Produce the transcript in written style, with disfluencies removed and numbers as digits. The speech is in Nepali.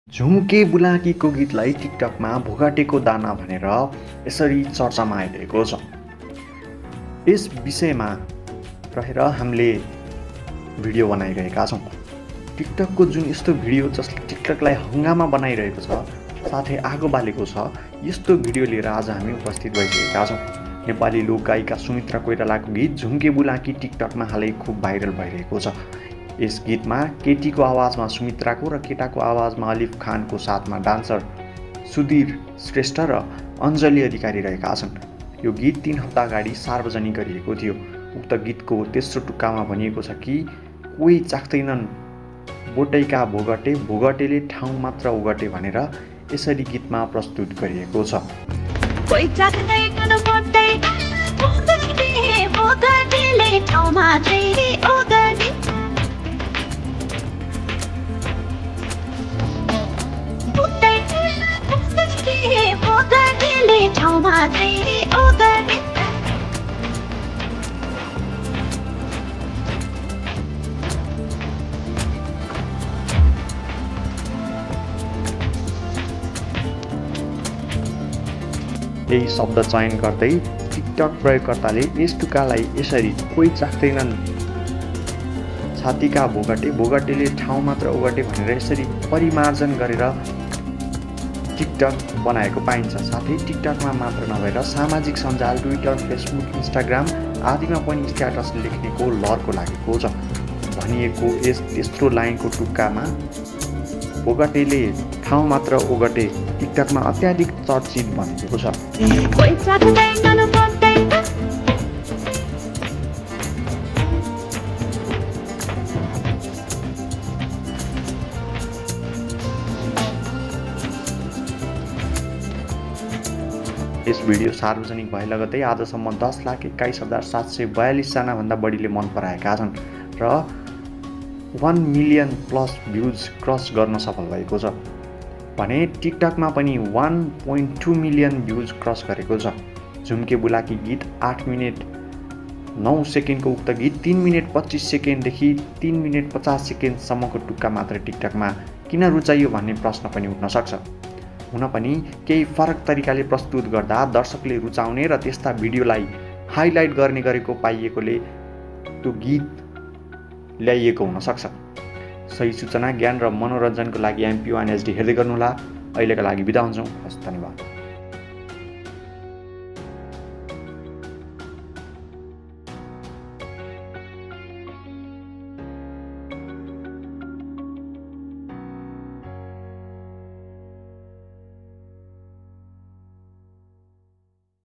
झुम्के बुलाकीको गीतलाई टिकटकमा भोगाटेको दाना भनेर यसरी चर्चामा आइरहेको छ। यस विषयमा रहेर हामीले भिडियो बनाइरहेका छौँ। टिकटकको जुन यस्तो भिडियो जसले टिकटकलाई हङ्गामा बनाइरहेको छ, साथै आगो बालेको छ, यस्तो भिडियो लिएर आज हामी उपस्थित भइसकेका छौँ। नेपाली लोकगायिका सुमित्रा कोइरालाको गीत झुम्के बुलाकी टिकटकमा हालै खुब भाइरल भइरहेको छ। यस गीतमा केटीको आवाजमा सुमित्राको र केटाको आवाजमा अलिफ खानको साथमा डान्सर सुधीर श्रेष्ठ र अञ्जली अधिकारी रहेका छन्। यो गीत 3 हप्ता अगाडि सार्वजनिक गरिएको थियो। उक्त गीतको तेस्रो टुक्कामा भनिएको छ कि कोही चाख्दैनन् बोटैका भोगटे, भोगटेले ठाउँ मात्र ओगटे भनेर यसरी गीतमा प्रस्तुत गरिएको छ। कोही चाख्दैनन् बोटै, भोगटे, भोगटेले ठाउँ मात्र ओगटे। यही शब्द चयन गर्दै टिकटक प्रयोगकर्ताले यस टुक्कालाई यसरी कोही चाख्दैनन् छातीका भोगटे, भोगटेले ठाउँ मात्र ओगटे भनेर यसरी परिमार्जन गरेर टिकटक बनाएको पाइन्छ। साथै टिकटकमा मात्र नभएर सामाजिक सञ्जाल ट्विटर, फेसबुक, इन्स्टाग्राम आदिमा पनि स्ट्याटस लेख्नेको लहरको लागेको छ। भनिएको यस तेस्रो लाइनको टुक्कामा भोगटेले ठाउँ मात्र ओगटे टिकटकमा अत्याधिक चर्चित बनेको छ। यस भिडियो सार्वजनिक भए लगतै आजसम्म 10,21,742 जनाभन्दा बढीले मन पराएका छन् र 1 मिलियन प्लस भ्युज क्रस गर्न सफल भएको छ भने टिकटकमा पनि 1.2 मिलियन भ्युज क्रस गरेको छ। झुम्के बुलाकी गीत 8 मिनेट 9 सेकेन्डको उक्त गीत 3 मिनेट 25 सेकेन्डदेखि 3 मिनेट 50 सेकेन्डसम्मको टुक्का मात्र टिकटकमा किन रुचाइयो भन्ने प्रश्न पनि उठ्न सक्छ। हुन पनि केही फरक तरिकाले प्रस्तुत गर्दा दर्शकले रुचाउने र त्यस्ता भिडियोलाई हाइलाइट गर्ने गरेको पाइएकोले त्यो गीत ल्याइएको हुन सक्छ। सही सूचना, ज्ञान र मनोरञ्जनको लागि MP1 HD हेर्दै गर्नुहोला। अहिलेका लागि बिदा हुन्छौँ। हस्, धन्यवाद।